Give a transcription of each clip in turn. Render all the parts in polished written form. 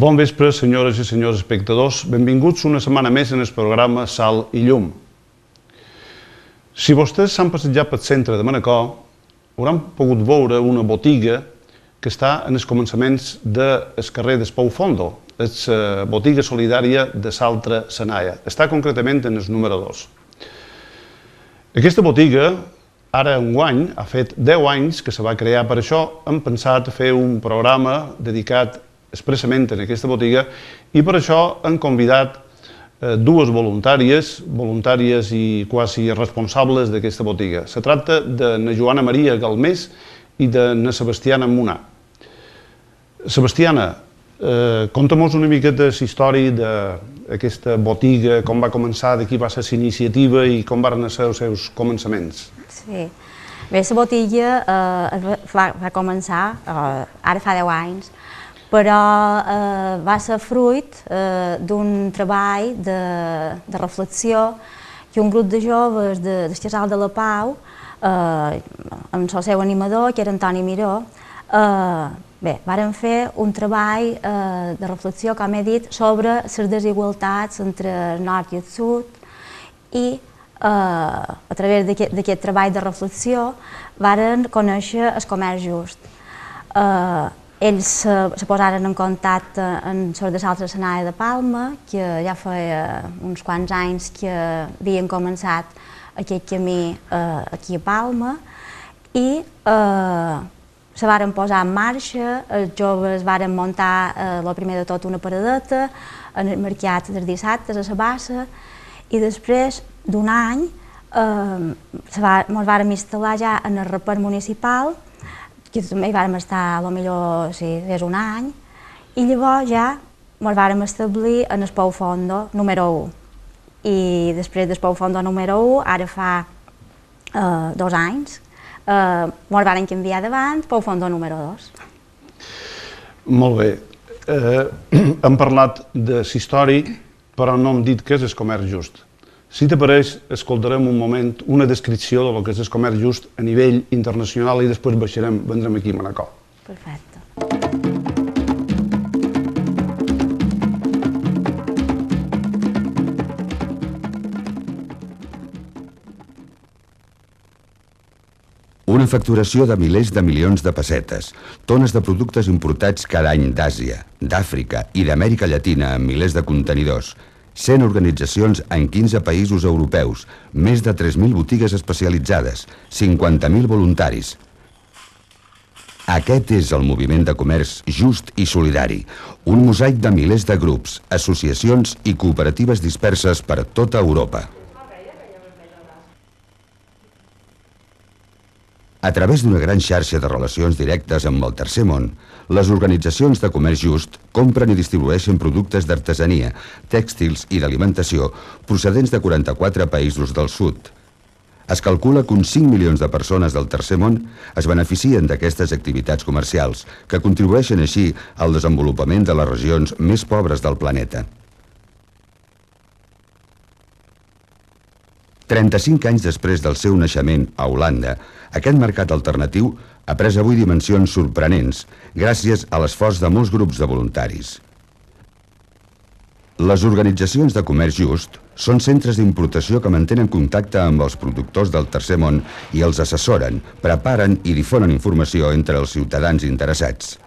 Bon vespre, senyores i senyors espectadors. Benvinguts una setmana més en el programa Sal i Llum. Si vostès s'han passejat pel centre de Manacor, hauran pogut veure una botiga que està en els començaments del carrer d'Espou Fondo, la botiga solidària de Saltre Sanaia. Està concretament en el número 2. Aquesta botiga, ara enguany, ha fet 10 anys que se va crear per això. Hem pensat fer un programa dedicat expressament en aquesta botiga i per això hem convidat dues voluntàries i quasi responsables d'aquesta botiga. Se tracta de na Joana Maria Galmés i de na Sebastiana Munà. Sebastiana, conta'm-nos una miqueta la història d'aquesta botiga, com va començar, de qui va ser l'iniciativa i com van ser els seus començaments. Sí. Bé, la botiga va començar, ara fa 10 anys, però va ser fruit d'un treball de reflexió que un grup de joves del Casal de la Pau, amb el seu animador, que era Antoni Miró, varen fer un treball de reflexió, com he dit, sobre les desigualtats entre el nord i el sud i a través d'aquest treball de reflexió varen conèixer el comerç just. Ells se posaren en contacte amb els de Saltre Sanaia de Palma, que ja feia uns quants anys que havien començat aquest camí aquí a Palma, i se varen posar en marxa. Els joves varen muntar, el primer de tot, una paradeta en el mercat dels dissabtes a la Bassa, i després d'un any ens vàrem instal·lar ja en el reper municipal, que també hi vàrem estar, potser, sí, és un any, i llavors ja ens vàrem establir en Espou Fondo número 1. I després d'Espou Fondo número 1, ara fa 2 anys, ens vàrem canviar davant Espou Fondo número 2. Molt bé. Hem parlat de la història, però no hem dit què és el comerç just. Si t'apareix, escoltarem un moment una descripció del que és el comerç just a nivell internacional i després vendrem aquí a Manacor. Perfecte. Una facturació de milers de milions de pessetes, tones de productes importats cada any d'Àsia, d'Àfrica i d'Amèrica Llatina en milers de contenidors, 100 organitzacions en 15 països europeus, més de 3.000 botigues especialitzades, 50.000 voluntaris. Aquest és el moviment de comerç just i solidari, un mosaic de milers de grups, associacions i cooperatives disperses per tota Europa. A través d'una gran xarxa de relacions directes amb el tercer món, les organitzacions de comerç just compren i distribueixen productes d'artesania, tèxtils i d'alimentació procedents de 44 països del sud. Es calcula que uns 5 milions de persones del tercer món es beneficien d'aquestes activitats comercials, que contribueixen així al desenvolupament de les regions més pobres del planeta. 35 anys després del seu naixement a Holanda, aquest mercat alternatiu ha pres avui dimensions sorprenents gràcies a l'esforç de molts grups de voluntaris. Les organitzacions de comerç just són centres d'importació que mantenen contacte amb els productors del tercer món i els assessoren, preparen i difonen informació entre els ciutadans interessats.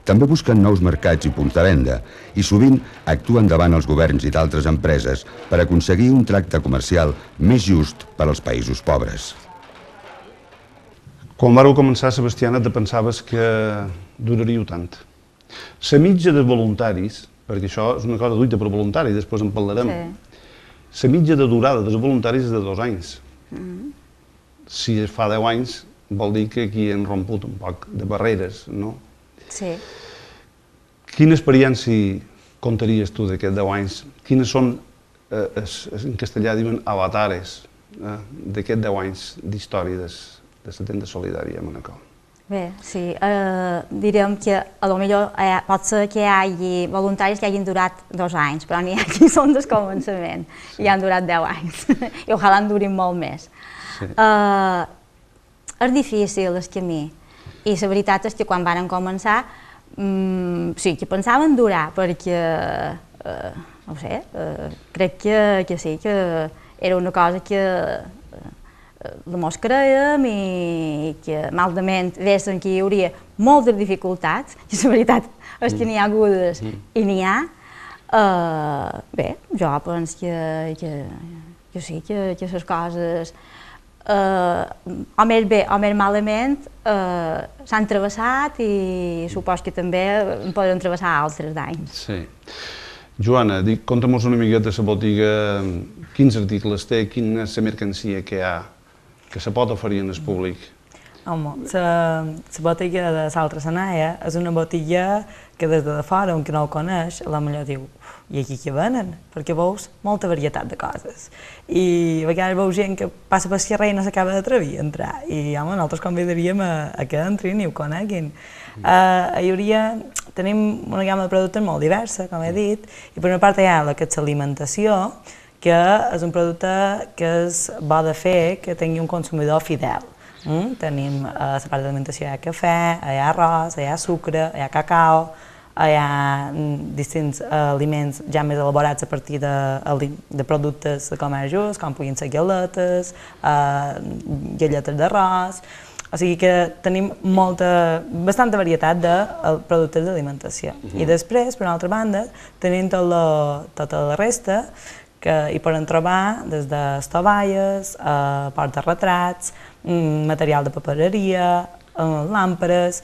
També busquen nous mercats i punts de venda i sovint actuen davant els governs i d'altres empreses per aconseguir un tracte comercial més just per als països pobres. Quan vareu començar, Sebastiana, te pensaves que duraríeu tant. La mitja de voluntaris, perquè això és una cosa duita per voluntari, després en parlarem, la mitja de durada dels voluntaris és de 2 anys. Si fa 10 anys, vol dir que aquí hem romput un poc de barreres, no? Sí. Quina experiència contaries tu d'aquests 10 anys? Quines són, en castellà diuen, avatares d'aquests 10 anys d'història de la tenda solidària a Manacor? Bé, sí, direm que potser pot ser que hi hagi voluntaris que hagin durat 2 anys, però n'hi ha que són del començament i han durat 10 anys, i ojalà en durin molt més. És difícil el camí, i la veritat és que quan varen començar Sí, que pensaven durar, perquè, no ho sé, crec que sí, que era una cosa que la mos creiem i que malament veien que hi hauria moltes dificultats, i la veritat és que n'hi ha hagudes i n'hi ha. Bé, jo penso que sí, que les coses, o més bé o més malament, s'han travessat i supos que també en poden travessar altres d'anys. Sí. Joana, conta'm-nos una miqueta la botiga, quins articles té, quina és la mercancia que hi ha, que se pot oferir al públic? Home, la botiga de Saltres Anaia és una botiga que des de fora, un que no ho coneix, potser diu, i aquí què venen? Perquè veus molta varietat de coses. I a vegades veus gent que passa per carrer i no s'acaba d'atrevir a entrar. I, home, nosaltres convidaríem a que entrin i ho coneguin. A Llúria tenim una gamma de productes molt diversa, com he dit, i per una part hi ha el que és l'alimentació, que és un producte que és bo de fer, que tingui un consumidor fidel. Tenim a la part d'alimentació hi ha cafè, hi ha arròs, hi ha sucre, hi ha cacau, hi ha distints aliments ja més elaborats a partir de productes de comerç just, com puguin ser galetes, galletes d'arròs. O sigui que tenim bastanta varietat de productes d'alimentació. I després, per una altra banda, tenim tota la resta, que hi poden trobar des d'estovalles, porta-retrats, material de papereria, làmperes.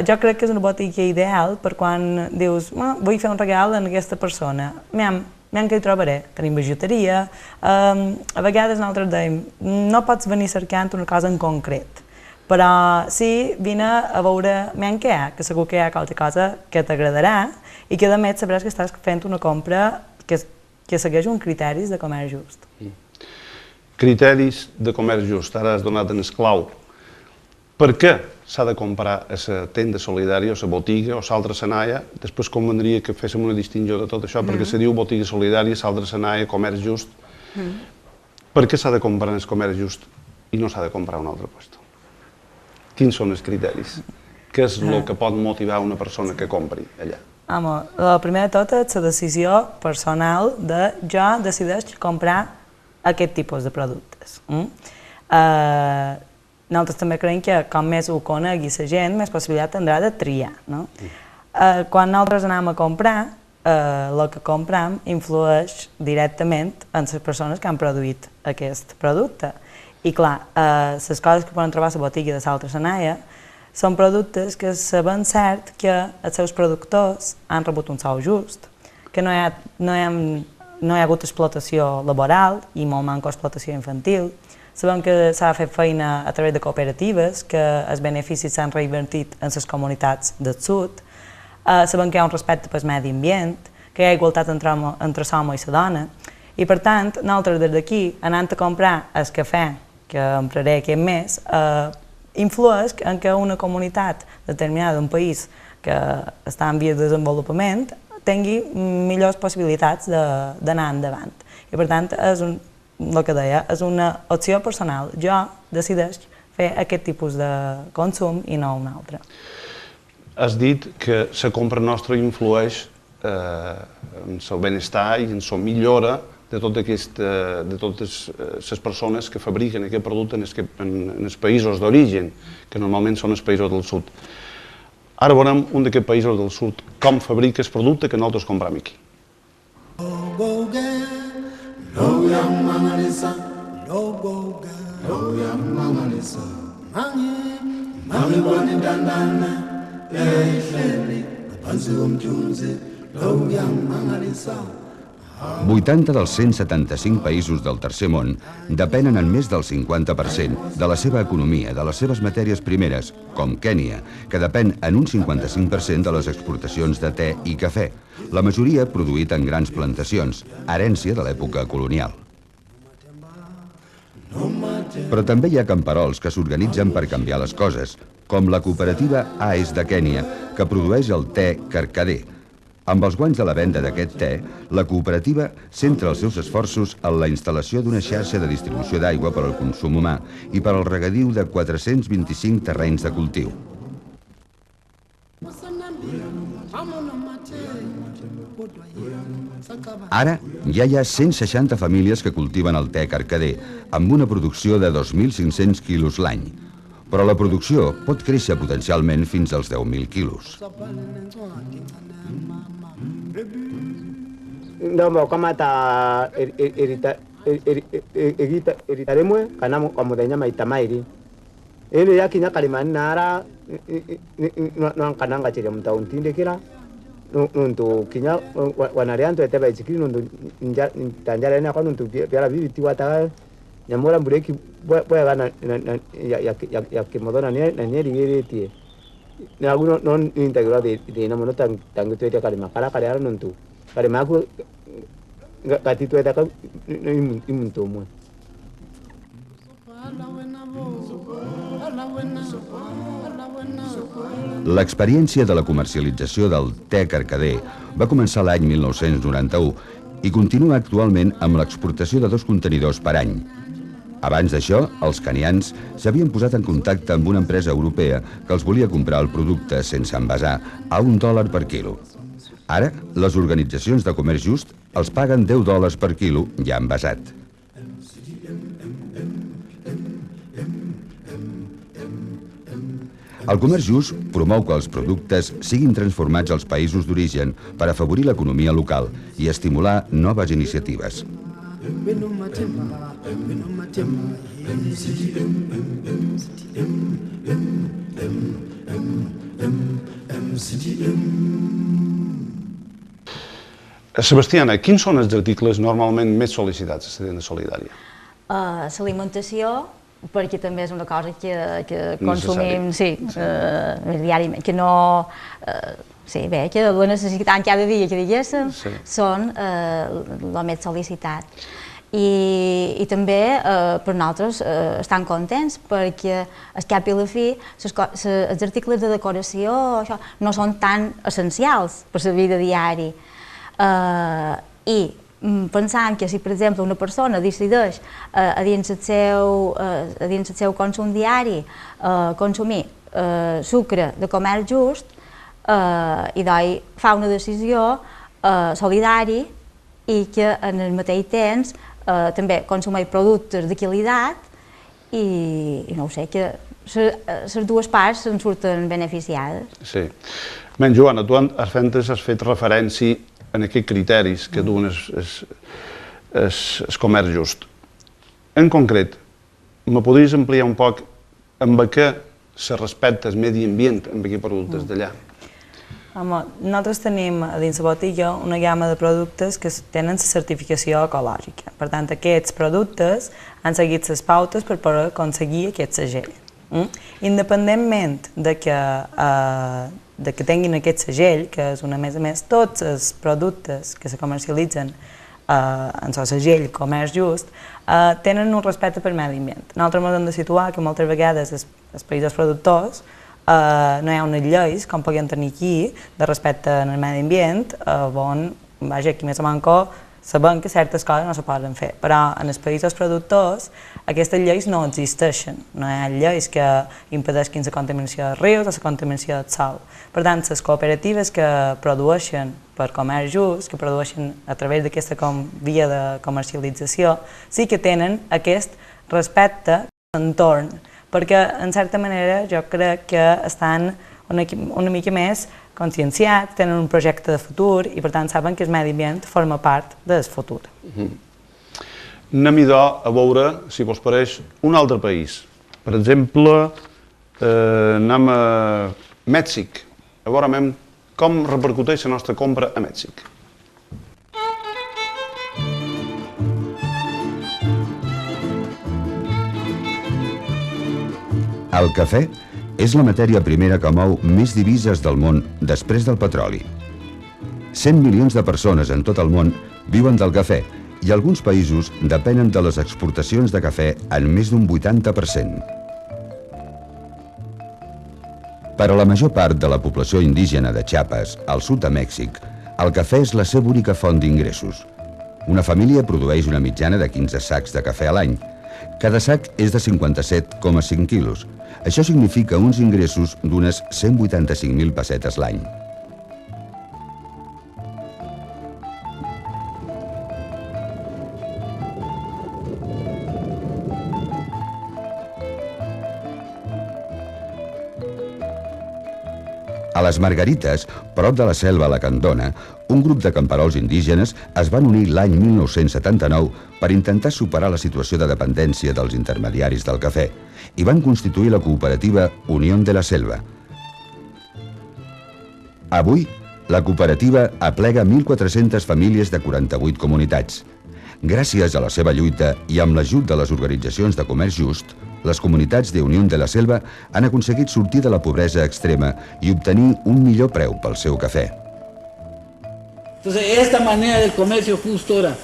Jo crec que és una botiga ideal per quan dius vull fer un regal a aquesta persona, miam que hi trobaré. Tenim bijuteria, a vegades nosaltres dèiem no pots venir cercant una cosa en concret, però sí vine a veure què hi ha, que segur que hi ha qualque cosa que t'agradarà i que a més sabràs que estàs fent una compra que segueix uns criteris de comerç just. Criteris de comerç just, ara has donat en esclau. Per què s'ha de comprar a la tenda solidària, o la botiga, o Saltres Anaia? Després convendria que féssim una distinció de tot això, perquè se diu botiga solidària, Saltres Anaia, comerç just. Per què s'ha de comprar en el comerç just i no s'ha de comprar a un altre lloc? Quins són els criteris? Què és el que pot motivar una persona que compri allà? Home, el primer de tot és la decisió personal de jo decideix comprar aquest tipus de productes. Nosaltres també creiem que com més ho conegui la gent, més possibilitat tindrà de triar. Quan nosaltres anem a comprar, el que compram influeix directament en les persones que han produït aquest producte. I clar, les coses que poden trobar a la botiga de Saltres Anaia són productes que saben cert que els seus productors han rebut un sou just, que no hi ha hagut explotació laboral i molt manca explotació infantil. Sabem que s'ha fet feina a través de cooperatives, que els beneficis s'han reinvertit en les comunitats del sud. Sabem que hi ha un respecte pel medi ambient, que hi ha igualtat entre l'home i la dona. I per tant, nosaltres des d'aquí, anant a comprar el cafè, que empraré aquest mes, influeix en que una comunitat determinada d'un país que està en via de desenvolupament tingui millors possibilitats d'anar endavant. I per tant, el que deia, és una opció personal. Jo decideix fer aquest tipus de consum i no un altre. Has dit que la compra nostra influeix en el benestar i en la millora de totes les persones que fabriquen aquest producte en els països d'origen, que normalment són els països del sud. Ara veurem un d'aquests països del sud com fabrica el producte que nosaltres compram aquí. – 80 dels 175 països del tercer món depenen en més del 50% de la seva economia, de les seves matèries primeres, com Kènia, que depèn en un 55% de les exportacions de te i cafè, la majoria produït en grans plantacions, herència de l'època colonial. Però també hi ha camperols que s'organitzen per canviar les coses, com la cooperativa AES de Kènia, que produeix el te carcader. Amb els guanys de la venda d'aquest te, la cooperativa centra els seus esforços en la instal·lació d'una xarxa de distribució d'aigua per al consum humà i per al regadiu de 425 terrenys de cultiu. Ara ja hi ha 160 famílies que cultiven el te carcader, amb una producció de 2.500 quilos l'any. Però la producció pot créixer potencialment fins als 10.000 quilos. Ndomba okamata eritaremwe kana kwamudanya maita mairi ene yakinya kalimani nara nwankananga chiri mutauntindikira nuntu kinya wanariantu eteba ichikiri nuntu tanjara ene kwa nuntu byala bibiti wata nyamura mbureki bwega ya kimodona na nyeri yeretie na guno non integral de na mono tangutu ete kalima kala kala nuntu kalima ku gatito eta ka imuntu mwe. L'experiència de la comercialització del te carcader va començar l'any 1991 i continua actualment amb l'exportació de 2 contenidors per any. Abans d'això, els canians s'havien posat en contacte amb una empresa europea que els volia comprar el producte sense envasar a $1 per quilo. Ara, les organitzacions de comerç just els paguen $10 per quilo ja envasat. El comerç just promou que els productes siguin transformats als països d'origen per afavorir l'economia local i estimular noves iniciatives. Sebastiana, quins són els articles normalment més sol·licitats a la tenda solidària? L'alimentació, perquè també és una cosa que consumim diàriament, que no... Sí, bé, que la necessitat cada dia que diguéssim són el més sol·licitat. I també per nosaltres estan contents perquè al cap i la fi els articles de decoració no són tan essencials per la vida diària. I pensant que si, per exemple, una persona decideix a dins el seu consum diari consumir sucre de comerç just i fa una decisió solidària i que en el mateix temps també consumeix productes de qualitat i no ho sé, que les dues parts se'n surten beneficiades. Sí. Ben, Joana, tu has fet referència en aquests criteris que duen el comerç just. En concret, me podries ampliar un poc amb què se respecta el medi ambient amb aquests productes d'allà? Nosaltres tenim dins la botiga una gamma de productes que tenen la certificació ecològica. Per tant, aquests productes han seguit les pautes per poder aconseguir aquest segell. Independentment de que tinguin aquest segell, que és, a més, tots els productes que se comercialitzen en el segell comerç just, tenen un respecte per medi ambient. Nosaltres ens hem de situar que moltes vegades els països productors no hi ha unes lleis, com podem tenir aquí, de respecte al medi ambient, on, aquí més o manco, sabem que certes coses no se poden fer, però en els països productors aquestes lleis no existeixen. No hi ha lleis que impedeixin la contaminació dels rius o la contaminació del sòl. Per tant, les cooperatives que produeixen per comerç just, que produeixen a través d'aquesta via de comercialització, sí que tenen aquest respecte a l'entorn, perquè, en certa manera, jo crec que estan una mica més conscienciats, tenen un projecte de futur i, per tant, saben que el medi ambient forma part del futur. Anem a veure, si vos pareix, un altre país. Per exemple, anem a Mèxic, a veure com repercuteix la nostra compra a Mèxic. El cafè és la matèria primera que mou més divises del món després del petroli. 100 milions de persones en tot el món viuen del cafè i alguns països depenen de les exportacions de cafè en més d'un 80%. Per a la major part de la població indígena de Chiapas, al sud de Mèxic, el cafè és la seva única font d'ingressos. Una família produeix una mitjana de 15 sacs de cafè a l'any. Cada sac és de 57,5 quilos. Això significa uns ingressos d'unes 185.000 pessetes l'any. A les Margarites, prop de la selva lacandona, un grup de camperols indígenes es van unir l'any 1979 per intentar superar la situació de dependència dels intermediaris del cafè i van constituir la cooperativa Unión de la Selva. Avui, la cooperativa aplega 1.400 famílies de 48 comunitats. Gràcies a la seva lluita i amb l'ajut de les organitzacions de comerç just, les comunitats de Unión de la Selva han aconseguit sortir de la pobresa extrema i obtenir un millor preu pel seu café. Entonces, esta manera del comercio justo ahora,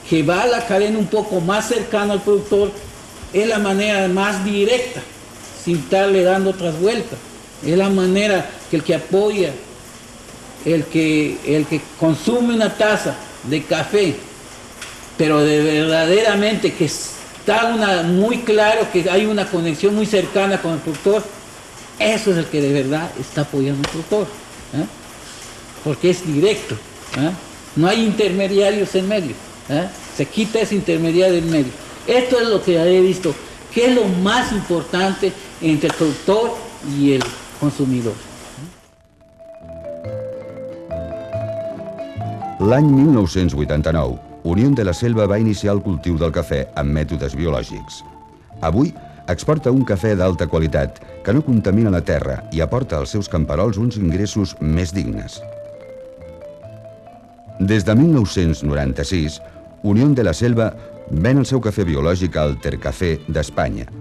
que va a la cadena un poco más cercana al productor, es la manera más directa, sin estarle dando otras vueltas. Es la manera que el que apoya, el que consume una taza de café, pero de verdaderamente que está muy claro que hay una conexión muy cercana con el productor, eso es el que de verdad está apoyando al productor, ¿eh? Porque es directo, ¿eh? No hay intermediarios en medio, ¿eh? Se quita ese intermediario en medio. Esto es lo que he visto, que es lo más importante entre el productor y el consumidor. L'any 1989, Unión de la Selva va iniciar el cultiu del cafè amb mètodes biològics. Avui exporta un cafè d'alta qualitat que no contamina la terra i aporta als seus camperols uns ingressos més dignes. Des de 1996, Unión de la Selva ven el seu cafè biològic a Altercafé d'Espanya.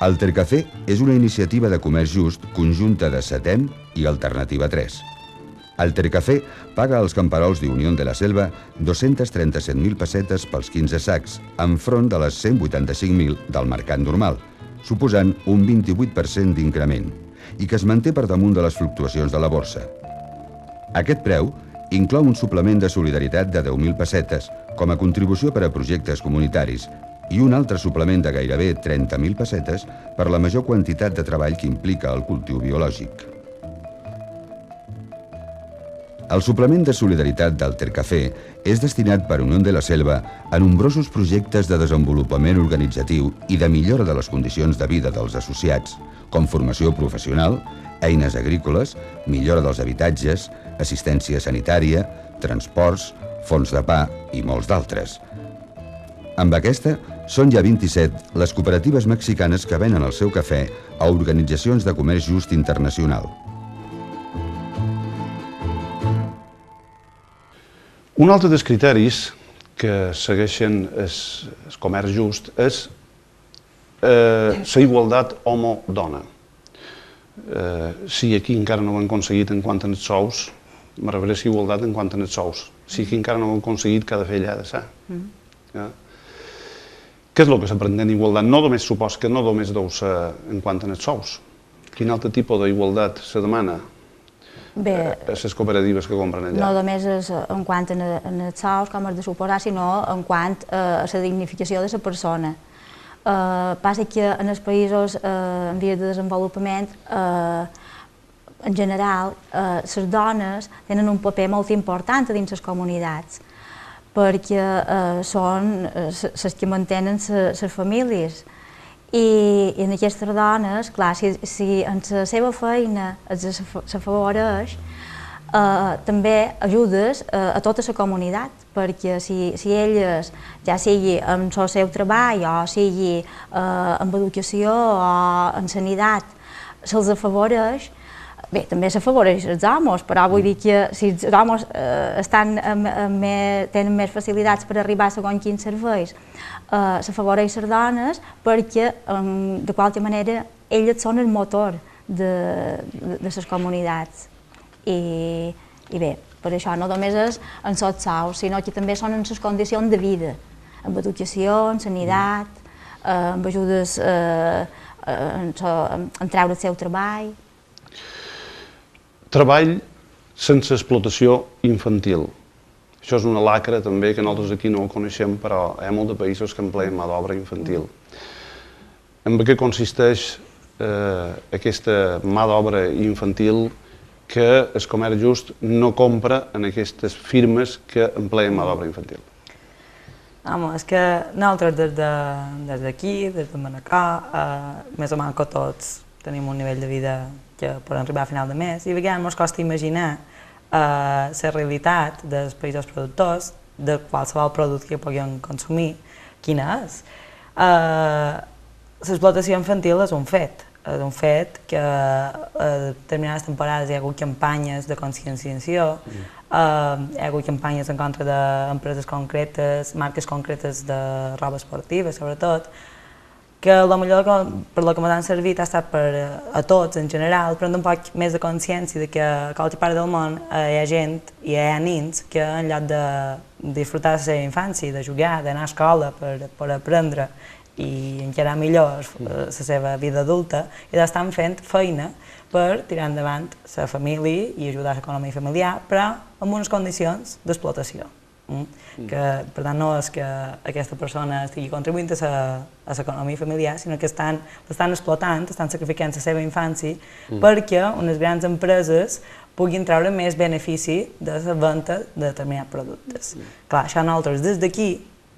Altercafé és una iniciativa de comerç just conjunta de Setem i Alternativa 3. Altercafé paga als camperols d'Unión de la Selva 237.000 pessetes pels 15 sacs, enfront de les 185.000 del mercat normal, suposant un 28% d'increment, i que es manté per damunt de les fluctuacions de la borsa. Aquest preu inclou un suplement de solidaritat de 10.000 pessetes com a contribució per a projectes comunitaris i un altre suplement de gairebé 30.000 pessetes per la major quantitat de treball que implica el cultiu biològic. El suplement de solidaritat d'Altercafé és destinat per Unión de la Selva a nombrosos projectes de desenvolupament organitzatiu i de millora de les condicions de vida dels associats, com formació professional, eines agrícoles, millora dels habitatges, assistència sanitària, transports, fons de pa i molts d'altres. Amb aquesta, són ja 27 les cooperatives mexicanes que venen el seu cafè a organitzacions de comerç just internacional. Un altre dels criteris que segueixen el comerç just és la igualtat home-dona. Si aquí encara no ho hem aconseguit en quant als sous, me refereix a igualtat en quant als sous. Si aquí encara no ho hem aconseguit, que ha de fer allà de ser. Què és el que s'aprendent igualtat? No només supos que no només deu ser en quant als sous. Quin altre tipus d'igualtat se demana a les cooperatives que compren allà? No només en quant als sous, com has de suposar, sinó en quant a la dignificació de la persona. Passa que en els països en vies de desenvolupament, en general, les dones tenen un paper molt important dins les comunitats, perquè són les que mantenen les famílies. I en aquestes dones, clar, si en la seva feina s'afavoreix, també ajudes a tota la comunitat, perquè si elles, ja sigui en el seu treball o sigui en educació o en sanitat, se'ls afavoreix, bé, també s'afavoreix els homes, però vull dir que si els homes tenen més facilitats per arribar a segons quins serveis, s'afavoreix les dones perquè, de qualsevol manera, elles són el motor de les comunitats. I bé, per això no només és en els sous, sinó que també són en les condicions de vida, amb educació, en sanitat, amb ajudes en treure el seu treball. Treball sense explotació infantil. Això és una lacra també que nosaltres aquí no ho coneixem, però hi ha molts de països que empleen mà d'obra infantil. En què consisteix aquesta mà d'obra infantil que el comerç just no compra en aquestes firmes que empleen mà d'obra infantil? Home, és que nosaltres des d'aquí, des de Manacor, més o menys que tots tenim un nivell de vida que podem arribar a final de mes, i a vegades ens costa imaginar la realitat dels països productors, de qualsevol producte que puguem consumir, quina és. L'explotació infantil és un fet que a determinades temporades hi ha hagut campanyes de conscienciació, hi ha hagut campanyes en contra d'empreses concretes, marques concretes de roba esportiva, sobretot, que potser per lo que ens han servit ha estat per a tots en general, prendre un poc més de consciència de que a qualsevol part del món hi ha gent i hi ha nens que en lloc de disfrutar de la seva infància, de jugar, d'anar a escola per aprendre i encarar millor la seva vida adulta, i estan fent feina per tirar endavant la família i ajudar a l'economia familiar, però amb unes condicions d'explotació. Que, per tant, no és que aquesta persona estigui contribuint a l'economia familiar, sinó que l'estan explotant, estan sacrificant la seva infància perquè unes grans empreses puguin treure més benefici de la venda de determinats productes. Clar, això nosaltres des d'aquí,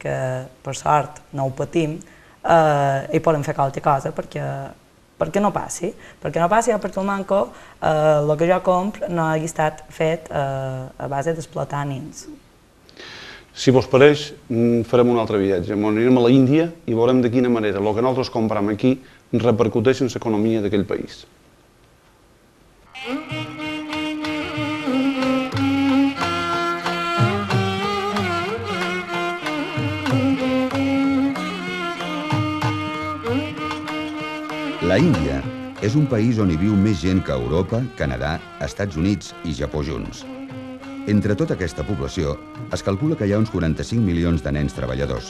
que per sort no ho patim, hi podem fer qualsevol cosa perquè no passi. Perquè no passi o perquè el manco, el que jo compro no hagi estat fet a base d'explotar nens. Si vos pareix, farem un altre viatge. Anirem a la Índia i veurem de quina manera el que nosaltres comprem aquí repercuteix en l'economia d'aquell país. La Índia és un país on hi viu més gent que Europa, Canadà, Estats Units i Japó junts. Entre tota aquesta població, es calcula que hi ha uns 45 milions de nens treballadors.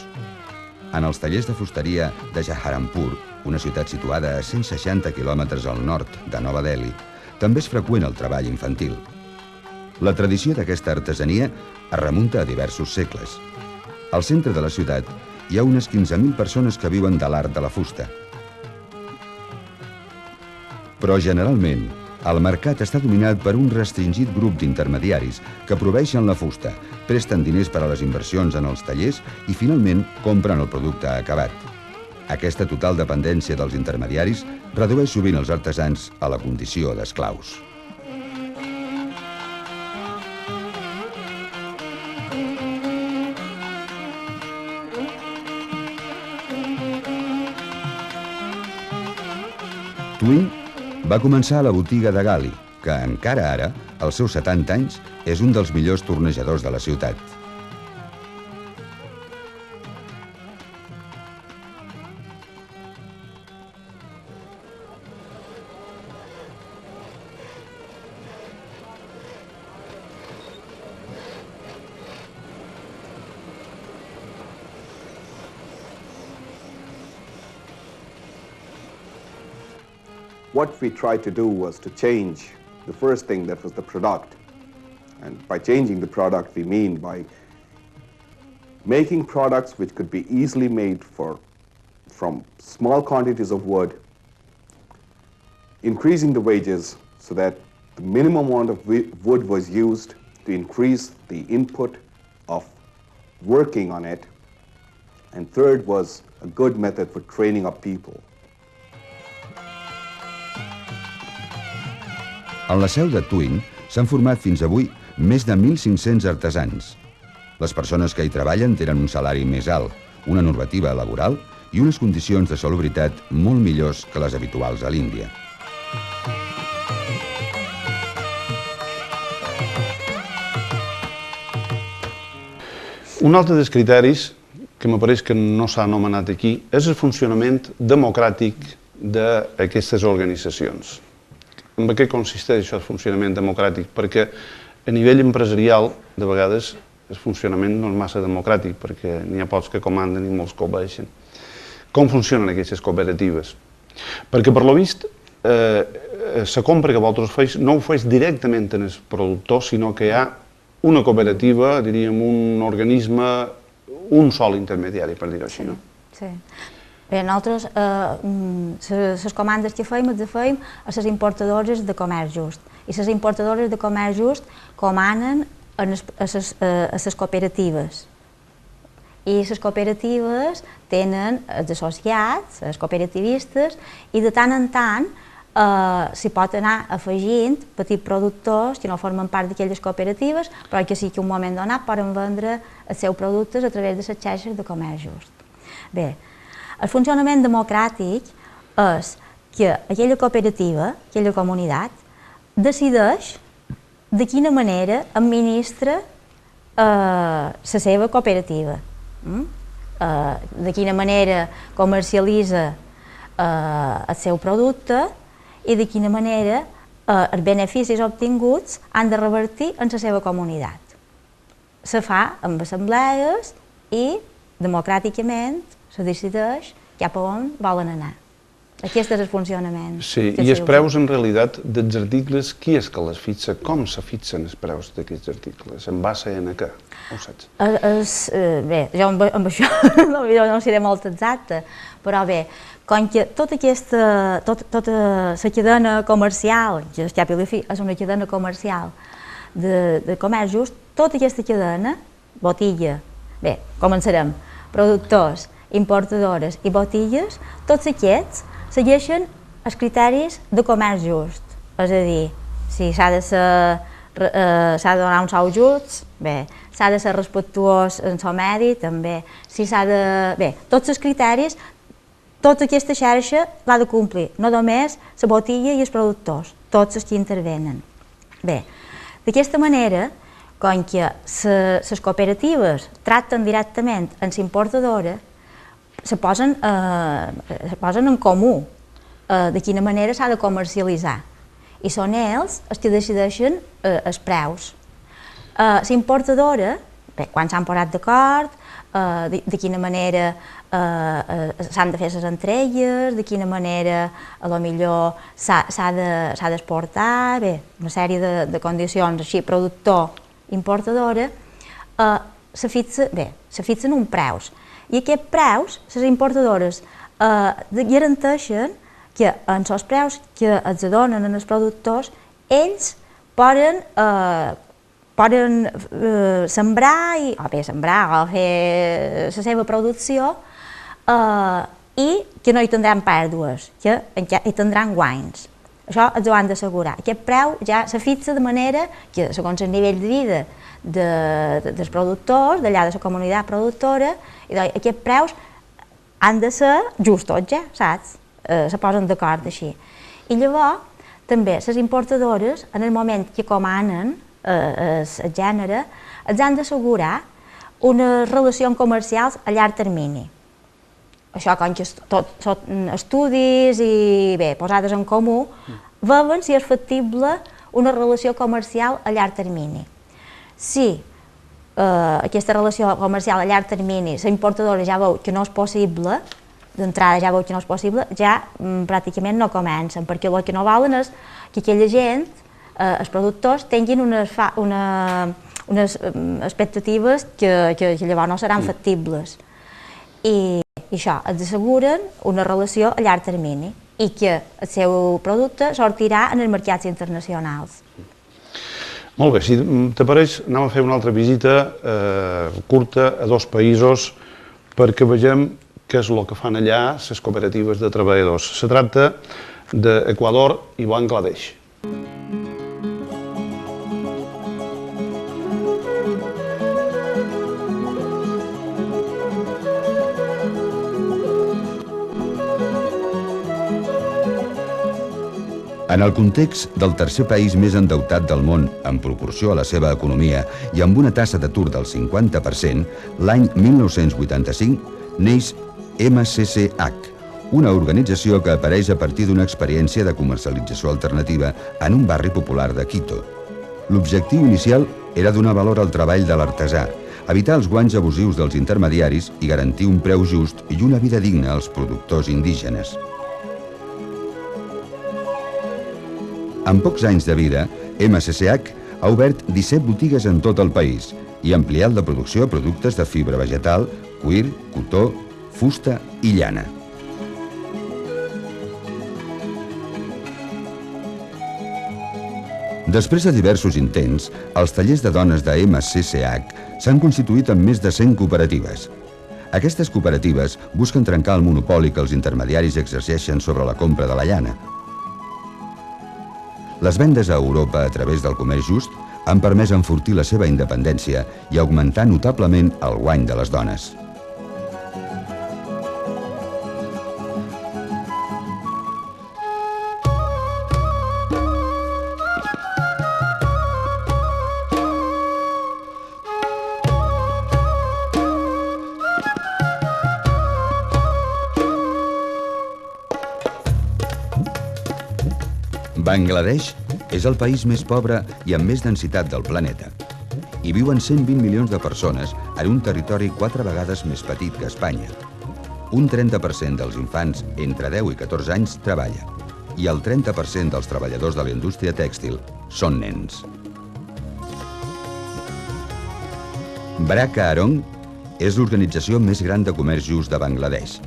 En els tallers de fusteria de Jaharampur, una ciutat situada a 160 quilòmetres al nord de Nova Delhi, també és freqüent el treball infantil. La tradició d'aquesta artesania es remunta a diversos segles. Al centre de la ciutat hi ha unes 15.000 persones que viuen de l'art de la fusta. Però generalment, el mercat està dominat per un restringit grup d'intermediaris que proveeixen la fusta, presten diners per a les inversions en els tallers i finalment compren el producte acabat. Aquesta total dependència dels intermediaris redueix sovint els artesans a la condició d'esclaus. Twin va començar a la botiga de Gali, que encara ara, als seus 70 anys, és un dels millors tornejadors de la ciutat. What we tried to do was to change the first thing, that was the product. And by changing the product, we mean by making products which could be easily made from small quantities of wood, increasing the wages so that the minimum amount of wood was used to increase the input of working on it. And third was a good method for training up people. En la seu de Twin s'han format fins avui més de 1.500 artesans. Les persones que hi treballen tenen un salari més alt, una normativa laboral i unes condicions de salubritat molt millors que les habituals a l'Índia. Un altre dels criteris que m'apareix que no s'ha anomenat aquí és el funcionament democràtic d'aquestes organitzacions. En què consisteix això, el funcionament democràtic? Perquè a nivell empresarial, de vegades, el funcionament no és massa democràtic, perquè n'hi ha pocs que comanden i molts que obeixen. Com funcionen aquestes cooperatives? Perquè, per lo vist, la compra que vosaltres feu no ho feu directament en el productor, sinó que hi ha una cooperativa, diríem, un organisme, un sol intermediari, per dir-ho així, no? Sí. Bé, nosaltres les comandes que fem les fem a les importadores de comerç just. I les importadores de comerç just comanen a les cooperatives. I les cooperatives tenen els associats, els cooperativistes, i de tant en tant s'hi pot anar afegint petits productors que no formen part d'aquelles cooperatives, però que sí que un moment donat poden vendre els seus productes a través de les xarxes de comerç just. Bé, el funcionament democràtic és que aquella cooperativa, aquella comunitat, decideix de quina manera administra la seva cooperativa, de quina manera comercialitza el seu producte i de quina manera els beneficis obtinguts han de revertir en la seva comunitat. Se fa amb assemblees i democràticament se decideix cap a on volen anar. Aquest és el funcionament. Sí, i els preus en realitat dels articles, qui és que les fixa? Com se fixen els preus d'aquests articles? En base a què? Ho saps? Bé, jo amb això no seré molt exacta, però bé, com que tota la cadena comercial, que cap i la fi és una cadena comercial de comerç just, tota aquesta cadena, botilla, bé, començarem, productors, importadores i botilles, tots aquests segueixen els criteris de comerç just, és a dir, si s'ha de donar uns sous justs, bé, s'ha de ser respectuós en el medi, també, si s'ha de... Bé, tots els criteris, tota aquesta xarxa l'ha de complir, no només la botilla i els productors, tots els que intervenen. Bé, d'aquesta manera, com que les cooperatives tracten directament amb l'importadora, se posen en comú de quina manera s'ha de comercialitzar i són ells els que decideixen els preus. L'importadora, quan s'han posat d'acord, de quina manera s'han de fer les entregues, de quina manera potser s'ha d'exportar, una sèrie de condicions així, productor, importadora, se fixen uns preus. I aquests preus, les importadores garanteixen que en els preus que els donen als productors, ells poden sembrar o fer la seva producció i que no hi tindran pèrdues, que hi tindran guanys. Això els ho han d'assegurar. Aquest preu ja se fixa de manera que, segons el nivell de vida dels productors, d'allà de la comunitat productora, aquests preus han de ser justos, ja, saps? Se posen d'acord així. I llavors, també, les importadores, en el moment que comanen el gènere, els han d'assegurar unes relacions comercials a llarg termini. Això, com que són estudis i, bé, posades en comú, veuen si és factible una relació comercial a llarg termini. Si aquesta relació comercial a llarg termini, la importadora ja veu que no és possible, d'entrada ja veu que no és possible, ja pràcticament no comencen, perquè el que no volen és que aquella gent, els productors, tinguin unes expectatives que llavors no seran factibles. I això, els asseguren una relació a llarg termini i que el seu producte sortirà en els mercats internacionals. Molt bé, si t'apareix, anem a fer una altra visita curta a dos països perquè vegem què és el que fan allà les cooperatives de treballadors. Se tracta d'Equador i Bangladesh. En el context del tercer país més endeutat del món en proporció a la seva economia i amb una tassa d'atur del 50%, l'any 1985 neix MCCH, una organització que apareix a partir d'una experiència de comercialització alternativa en un barri popular de Quito. L'objectiu inicial era donar valor al treball de l'artesà, evitar els guanys abusius dels intermediaris i garantir un preu just i una vida digna als productors indígenes. En pocs anys de vida, MCCH ha obert 17 botigues en tot el país i ha ampliat la producció a productes de fibra vegetal, cuir, cotó, fusta i llana. Després de diversos intents, els tallers de dones de MCCH s'han constituït en més de 100 cooperatives. Aquestes cooperatives busquen trencar el monopoli que els intermediaris exerceixen sobre la compra de la llana. Les vendes a Europa a través del comerç just han permès enfortir la seva independència i augmentar notablement el guany de les dones. Bangladesh és el país més pobre i amb més densitat del planeta. Hi viuen 120 milions de persones en un territori 4 vegades més petit que Espanya. Un 30% dels infants entre 10 i 14 anys treballa i el 30% dels treballadors de la indústria tèxtil són nens. Brakha Arong és l'organització més gran de comerç just de Bangladesh.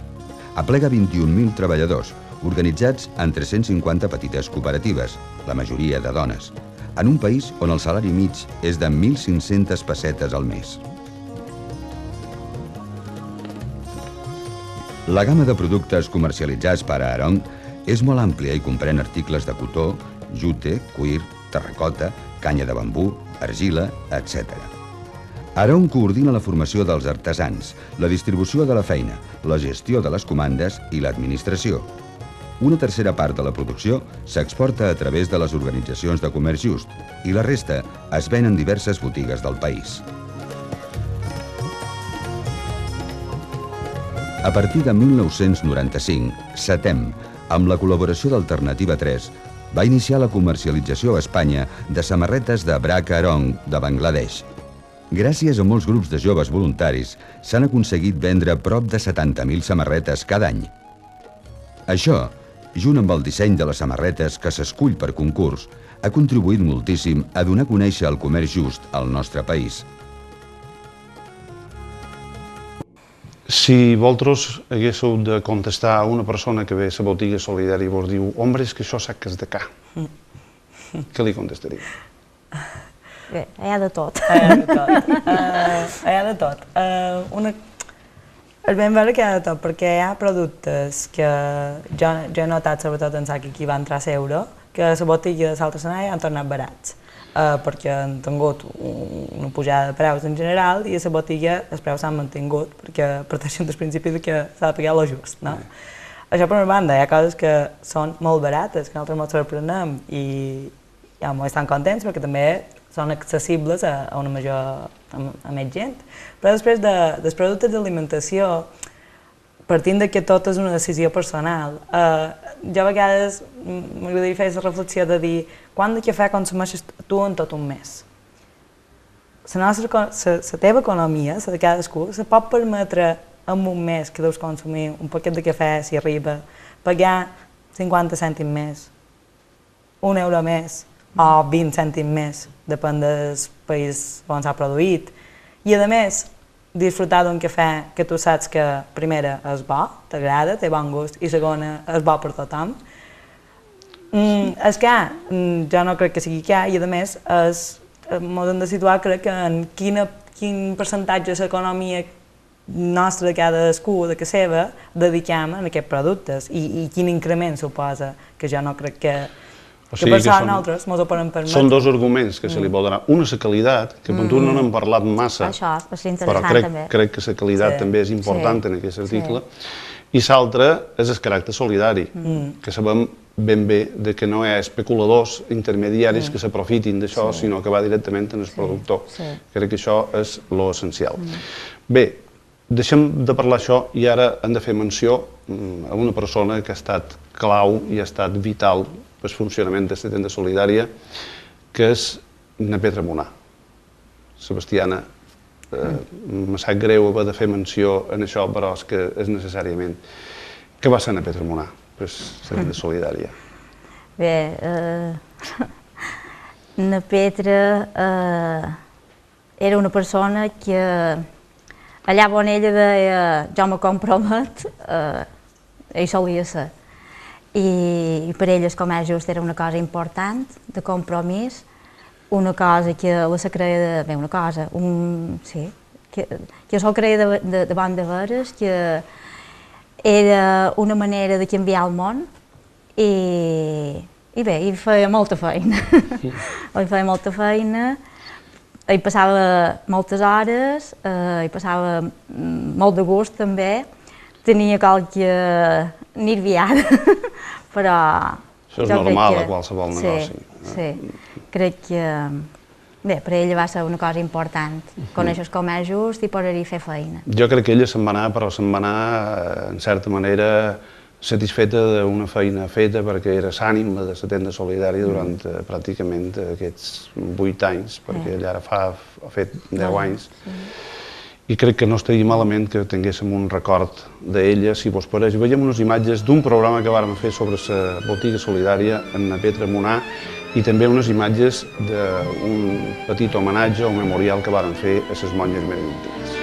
Aplega 21.000 treballadors, organitzats en 350 petites cooperatives, la majoria de dones, en un país on el salari mig és de 1.500 pessetes al mes. La gamma de productes comercialitzats per Arong és molt àmplia i comprèn articles de cotó, jute, cuir, terracota, canya de bambú, argila, etc. Arong coordina la formació dels artesans, la distribució de la feina, la gestió de les comandes i l'administració. Una tercera part de la producció s'exporta a través de les organitzacions de comerç just i la resta es ven en diverses botigues del país. A partir de 1995, Satem, amb la col·laboració d'Alternativa 3, va iniciar la comercialització a Espanya de samarretes de Brakha Arong de Bangladesh. Gràcies a molts grups de joves voluntaris, s'han aconseguit vendre prop de 70.000 samarretes cada any. Això, junt amb el disseny de les samarretes que s'escull per concurs, ha contribuït moltíssim a donar a conèixer el comerç just al nostre país. Si vosaltres haguéssiu de contestar a una persona que ve a la botiga solidària i vos diu «Hombre, és que això sac que és de cá», què li contestaria? Bé, hi ha de tot. Hi ha de tot. Hi ha de tot. És ben veure que hi ha de tot, perquè hi ha productes que jo he notat, sobretot en sac aquí va entrar a l'euro, que a la botiga de l'altre escenari han tornat barats, perquè han tingut una pujada de preus en general i a la botiga els preus s'han mantingut, perquè parteixen del principi que s'ha de pagar lo just, no? Això per una banda, hi ha coses que són molt barates, que nosaltres ens sorprenem i estan contents perquè també són accessibles a una major, a més gent. Però després dels productes d'alimentació, partint que tot és una decisió personal, jo a vegades m'agradaria fer la reflexió de dir quant de cafè consumeixes tu en tot un mes? La teva economia, la de cadascú, se pot permetre en un mes que deus consumir un paquet de cafè, si arriba, pagar 50 cèntims més, €1 més, o 20 cèntims més, depèn del país on s'ha produït, i a més disfrutar d'un cafè que tu saps que primera és bo, t'agrada, té bon gust, i segona és bo per tothom. És que jo no crec que sigui que i a més ens hem de situar crec que en quin percentatge de l'economia nostra de cadascú, de casa seva, dediquem a aquests productes i quin increment suposa, que jo no crec que per això nosaltres ens ho podem permetre. Són dos arguments que se li pot donar. Una és la qualitat, que per tu no n'hem parlat massa, però crec que la qualitat també és important en aquest article, i l'altre és el caràcter solidari, que sabem ben bé que no hi ha especuladors intermediaris que s'aprofitin d'això, sinó que va directament en el productor. Crec que això és l'essencial. Bé, deixem de parlar això i ara hem de fer menció a una persona que ha estat clau i ha estat vital per al funcionament de la tenda solidària, que és na Petra Monar. Sebastiana, me sap greu haver de fer menció en això, però és que és necessàriament. Què va ser na Petra Monar per la tenda solidària? Bé, na Petra era una persona que allà on ella deia jo me compromet, hi solia ser. I per ell el comerç just era una cosa important, de compromís, una cosa que la se creia de... bé, una cosa, sí, que se'l creia de bon de veres, que era una manera de canviar el món i I bé, hi feia molta feina. Hi feia molta feina, hi passava moltes hores, hi passava molt de gust també, tenia qualque nerviada, però... Això és normal a qualsevol negoci. Sí, crec que... Bé, per ella va ser una cosa important, conèixer el comerç just i poder-hi fer feina. Jo crec que ella se'n va anar, però se'n va anar, en certa manera, satisfeta d'una feina feta perquè era l'ànima de la tenda solidària durant pràcticament aquests 8 anys, perquè ella ara ha fet 10 anys. I crec que no estaria malament que tinguéssim un record d'ella, si vos pareix. Veiem unes imatges d'un programa que vàrem fer sobre la botiga solidària en Petra Monar i també unes imatges d'un petit homenatge o memorial que vàrem fer a les monges benedictines.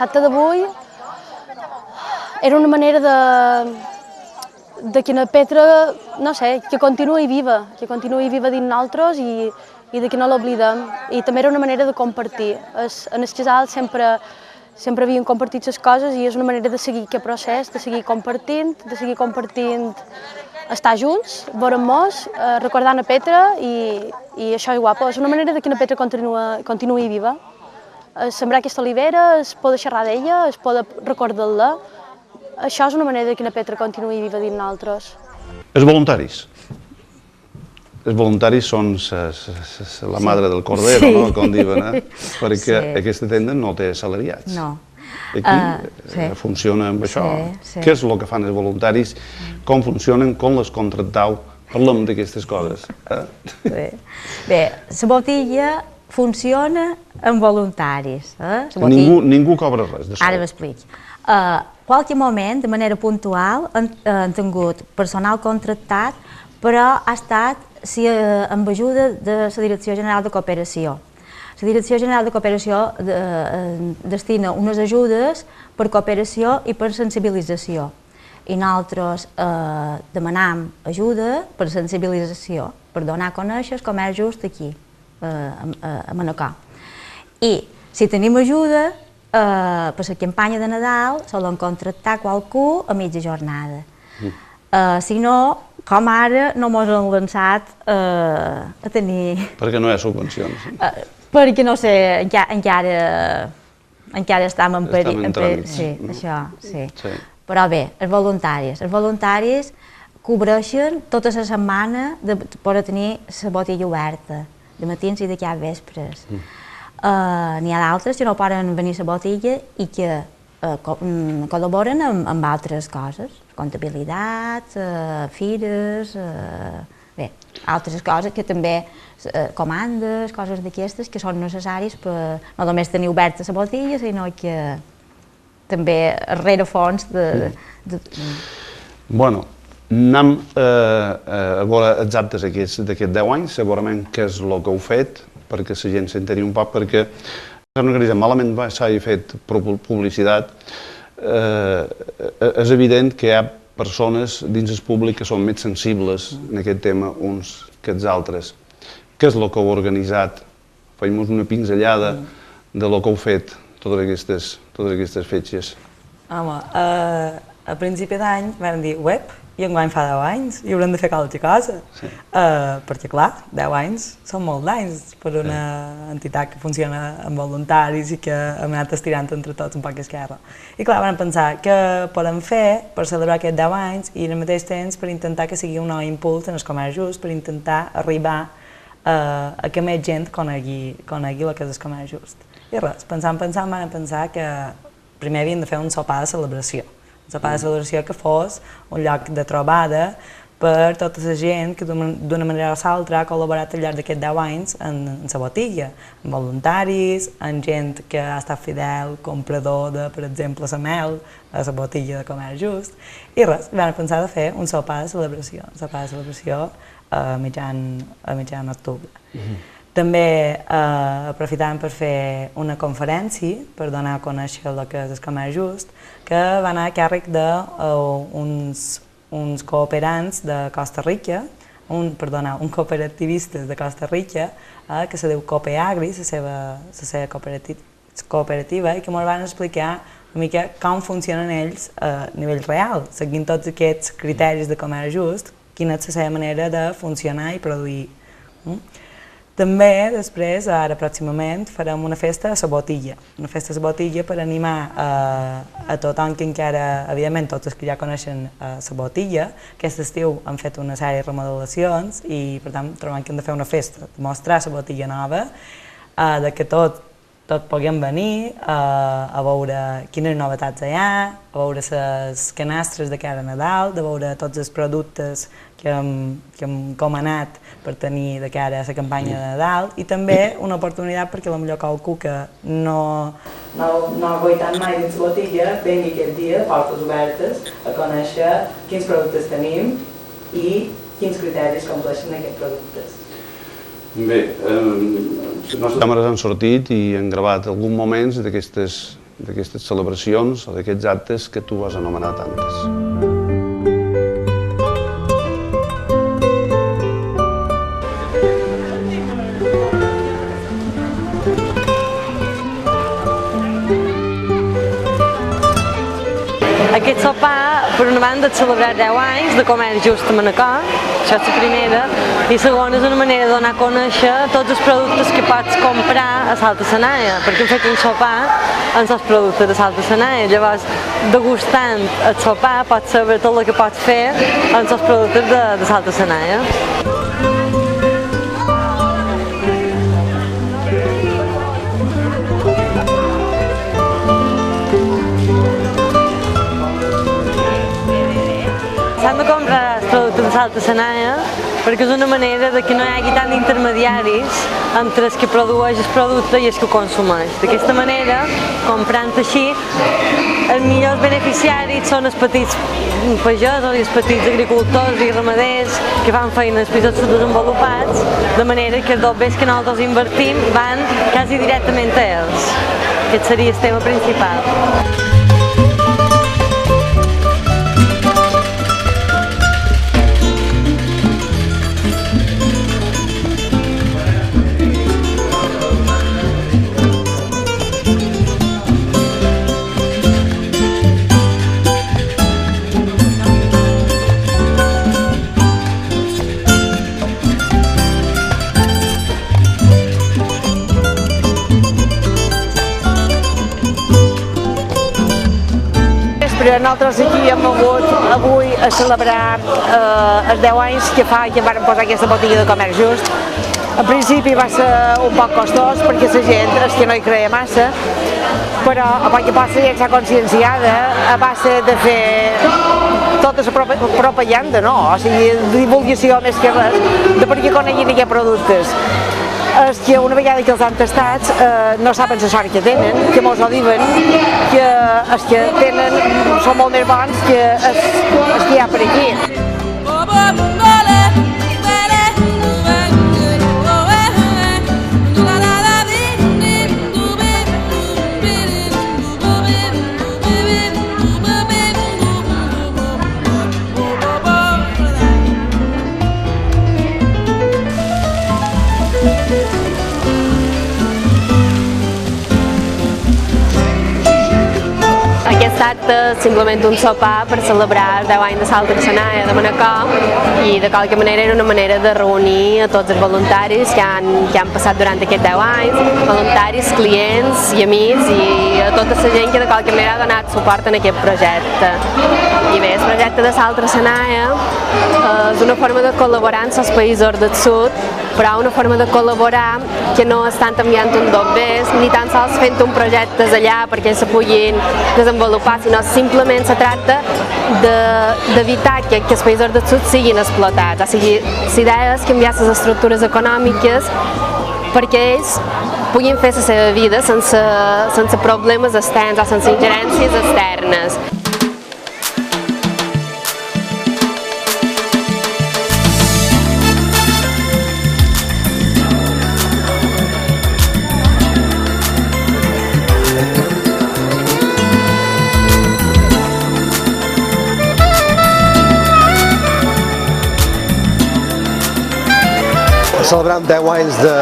L'acte d'avui era una manera de que la Petra, no sé, que continuï viva dins nosaltres i de que no l'oblidem. I també era una manera de compartir. En el casal sempre havíem compartit les coses i és una manera de seguir aquest procés, de seguir compartint, estar junts, veure'ns, recordant a Petra i això és guapo. És una manera de que la Petra continuï viva. Sembrar aquesta olivera, es poder xerrar d'ella, es poder recordar-la. Això és una manera de que la Petra continuï viva dins nosaltres. Els voluntaris. Els voluntaris són la madre del cordero, no? Com diuen, perquè aquesta tenda no té assalariats. No. Aquí funciona amb això. Què és el que fan els voluntaris? Com funcionen? Com les contracteu? Parlem d'aquestes coses. Bé, la botilla funciona amb voluntaris. Ningú cobra res de sou. Ara m'explico. A qualque moment, de manera puntual, han tingut personal contractat, però ha estat amb ajuda de la Direcció General de Cooperació. La Direcció General de Cooperació destina unes ajudes per cooperació i per sensibilització. I nosaltres demanam ajuda per sensibilització, per donar a conèixer el comerç just aquí, a Manacor. I si tenim ajuda, per la campanya de Nadal solen contractar qualcú a mitja jornada. Si no, com ara, no mos han lançat a tenir... Perquè no hi ha subvencions. Perquè, no sé, encara estem en tràmit. Sí, això, sí. Però bé, els voluntaris cobreixen tota la setmana per tenir la botella oberta, de matins i de cap vespres. N'hi ha d'altres que no poden venir a la botella i que col·laboren amb altres coses, comptabilitat, fires, bé, altres coses que també, comandes, coses d'aquestes que són necessaris per no només tenir oberta la botella, sinó que també rerefons de... Bueno, Anem a veure exactes d'aquests 10 anys, segurament què és el que heu fet, perquè la gent s'enteri un poc, perquè malament s'hagi fet publicitat. És evident que hi ha persones dins el públic que són més sensibles en aquest tema uns que els altres. Què és el que heu organitzat? Fem-nos una pinzellada de lo que heu fet totes aquestes fetges. Home, a principi d'any vam dir web i enguany fa 10 anys i haurem de fer qualque cosa. Perquè, clar, 10 anys són molts d'anys per una entitat que funciona amb voluntaris i que hem anat estirant entre tots un poc esquerra. I, clar, vam pensar què podem fer per celebrar aquests 10 anys i al mateix temps per intentar que sigui un nou impuls en el comerç just, per intentar arribar a que més gent conegui el que és el comerç just. I res, pensant, vam pensar que primer havíem de fer un sopar de celebració. Un sopar de celebració que fos un lloc de trobada per tota la gent que d'una manera o l'altra ha col·laborat al llarg d'aquests 10 anys en la botiga, amb voluntaris, amb gent que ha estat fidel, comprador de, per exemple, la mel a la botiga de comerç just. I res, vam pensar de fer un sopar de celebració a mitjan octubre. També aprofitàvem per fer una conferència per donar a conèixer el que és el comerç just, que va anar a càrrec d'uns cooperants de Costa Rica, uns cooperativistes de Costa Rica, que se diu Copeagri, la seva cooperativa, i que ens van explicar una mica com funcionen ells a nivell real, seguint tots aquests criteris de comerç just, quina és la seva manera de funcionar i produir. També, després, ara pròximament, farem una festa a la botilla, per animar a tothom que encara, evidentment, tots els que ja coneixen la botilla. Aquest estiu hem fet una sèrie de remodelacions i, per tant, trobem que hem de fer una festa, de mostrar la botilla nova, de que tot puguem venir a veure quines novetats hi ha, a veure les canastres de cara a Nadal, de veure tots els productes que hem comanat per tenir de cara a la campanya de Nadal, i també una oportunitat perquè potser qualcú que no ha guaitat mai dins la botilla vengui aquest dia, portes obertes, a conèixer quins productes tenim i quins criteris compleixen aquests productes. Bé, les nostres càmeres han sortit i han gravat alguns moments d'aquestes celebracions o d'aquests actes que tu has anomenat antes. Aquest sopar, per una banda, és celebrar 10 anys de comerç just a Manacor, això és la primera, i segona és una manera de donar a conèixer tots els productes que pots comprar a Salta Sanaia, perquè hem fet un sopar amb els productes de Salta Sanaia, llavors, degustant el sopar, pots saber tot el que pots fer amb els productes de Salta Sanaia. S'han de comprar els productes de Salta Sanaia perquè és una manera que no hi hagi tant d'intermediaris entre el que produeix el producte i el que ho consumeix. D'aquesta manera, comprant així, els millors beneficiaris són els petits pagesos i els petits agricultors i ramaders que fan feina als països desenvolupats, de manera que els dobbers que nosaltres invertim van quasi directament a ells. Aquest seria el tema principal. Nosaltres aquí hem vingut avui a celebrar els 10 anys que fa que vam posar aquesta botella de comerç just. En principi va ser un poc costós perquè la gent és que no hi creia massa, però a poc a poc la gent s'ha conscienciada a base de fer tota la propaganda, no? O sigui, divulgació més que res, de per què coneguin aquests productes. És que una vegada que els han tastats no saben la sort que tenen, que mos ho diuen, que els que tenen són molt més bons que els que hi ha per aquí. projecte simplement un sopar per celebrar els 10 anys de Salt Arsenaya de Manacor, i de qualque manera era una manera de reunir a tots els voluntaris que han passat durant aquests 10 anys, voluntaris, clients i amics, i a tota la gent que de qualque manera ha donat suport en aquest projecte. I bé, el projecte de Salt Arsenaya és una forma de col·laborar amb els països del sud, però una forma de col·laborar que no estan enviant un dobbers, ni tan sols fent un projecte allà perquè se puguin desenvolupar, sinó simplement se tracta d'evitar que els països del sud siguin explotats. O sigui, l'idea és canviar les estructures econòmiques perquè ells puguin fer la seva vida sense problemes externs o sense ingerències externes. Celebrant 10 anys de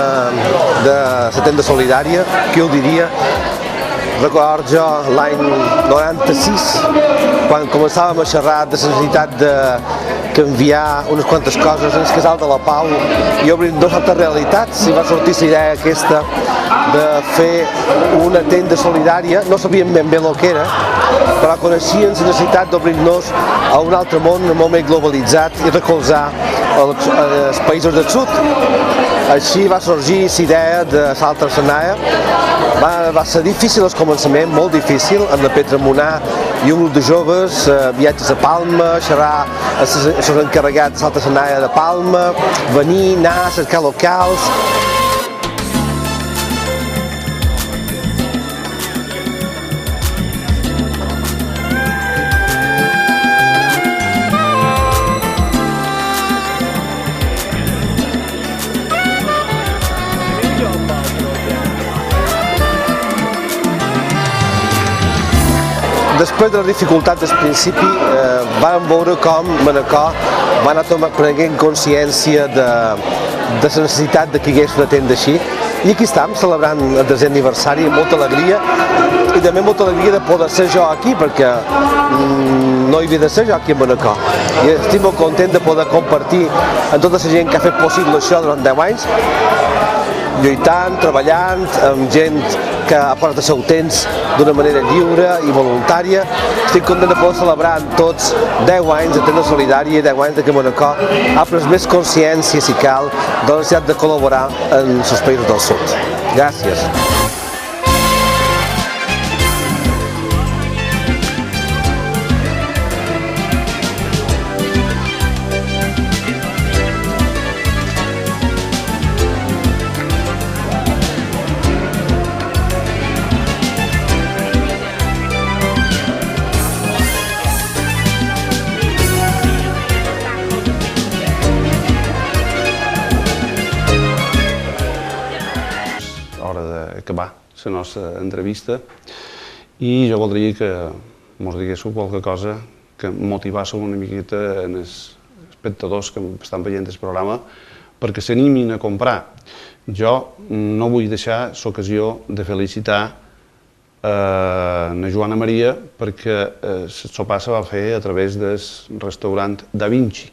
la tenda solidària, qui ho diria? Recordo jo l'any 96, quan començàvem a xerrar de la necessitat de canviar unes quantes coses en el Casal de la Pau i obrir dues altres realitats, i va sortir la idea aquesta de fer una tenda solidària. No sabíem ben bé el que era, però coneixien la necessitat d'obrir-nos a un altre món molt més globalitzat i recolzar els països del sud. Així va sorgir la idea de Salt Arsenaya. Va ser difícil al començament, molt difícil, amb la Petra Monà i un grup de joves, viatges a Palma, xerrar amb els encarregats de Salt Arsenaya de Palma, venir, anar, cercar locals. Després de les dificultats del principi, vam veure com Manacor va anar prenent consciència de la necessitat de que hi hagués una tenda així. I aquí estem, celebrant el 10è aniversari amb molta alegria, i també molta alegria de poder ser jo aquí, perquè no hi havia de ser jo aquí a Manacor. I estic molt content de poder compartir amb tota la gent que ha fet possible això durant 10 anys, lluitant, treballant, amb gent que ha posat el seu temps d'una manera lliure i voluntària. Estic content de poder celebrar amb tots 10 anys de tenda solidària i 10 anys de que Manacor ha pres més consciència, si cal, de la necessitat de col·laborar en els països del sud. Gràcies. Acabar la nostra entrevista, i jo voldria que ens diguéssiu qualque cosa que motivéssiu una miqueta els espectadors que estan veient el programa perquè s'animin a comprar. Jo no vull deixar l'ocasió de felicitar la Joana Maria perquè el sopar se va fer a través del restaurant Da Vinci.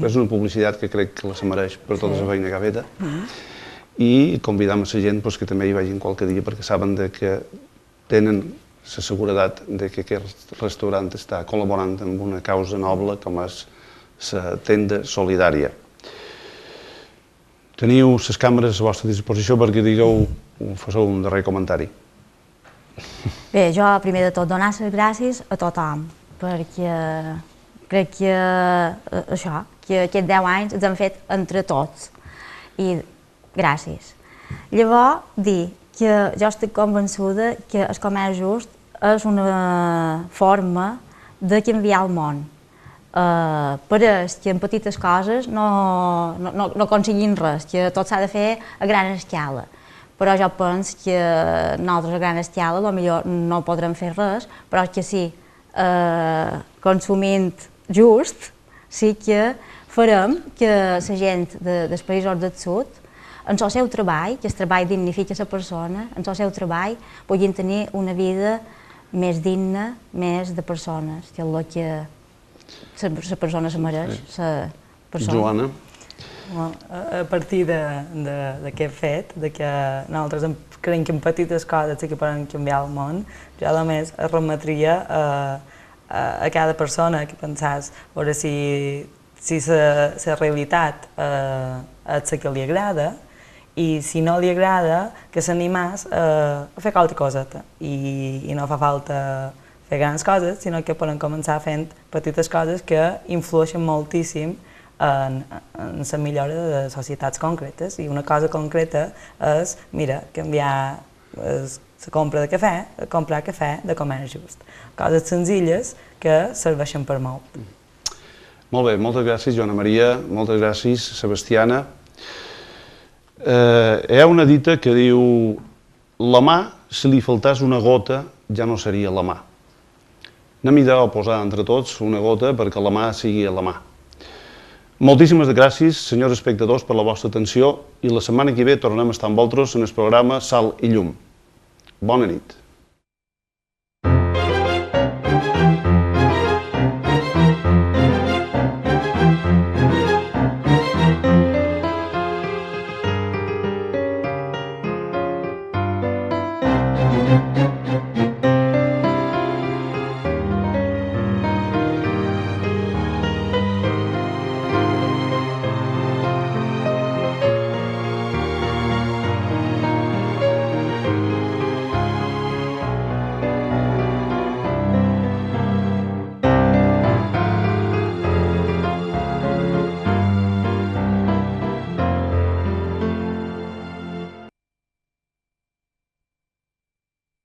És una publicitat que crec que la se mereix per tota la feina que ha feta. I convidam a la gent que també hi vagin qualque dia perquè saben que tenen la seguretat que aquest restaurant està col·laborant amb una causa noble com és la tenda solidària. Teniu les càmeres a la vostra disposició perquè feu un darrer comentari. Bé, jo primer de tot donar les gràcies a tothom perquè crec que això, que aquests 10 anys els hem fet entre tots. I gràcies. Llavors, dir que jo estic convençuda que el comerç just és una forma de canviar el món. Pareix que en petites coses no aconseguim res, que tot s'ha de fer a gran escala. Però jo penso que nosaltres a gran escala potser no podrem fer res, però que sí, consumint just, sí que farem que la gent dels països del sud en el seu treball, que el treball dignifica la persona, en el seu treball puguin tenir una vida més digna, més de persones, que és el que la persona se mereix, la persona. Joana? A partir d'aquest fet, que nosaltres creiem que en petites coses sí que poden canviar el món, jo a més es remetria a cada persona que pensàs veure si la realitat és la que li agrada, i si no li agrada, que s'animàs a fer qualque coseta. I no fa falta fer grans coses, sinó que poden començar fent petites coses que influeixen moltíssim en la millora de societats concretes. I una cosa concreta és, mira, canviar la compra de cafè, comprar cafè de comerç just. Coses senzilles que serveixen per molt. Molt bé, moltes gràcies, Joana Maria, moltes gràcies, Sebastiana. Hi ha una dita que diu: la mà, si li faltés una gota, ja no seria la mà. Anem a posar entre tots una gota perquè la mà sigui la mà. Moltíssimes gràcies, senyors espectadors, per la vostra atenció, i la setmana que ve tornem a estar amb vosaltres en el programa Sal i Llum. Bona nit.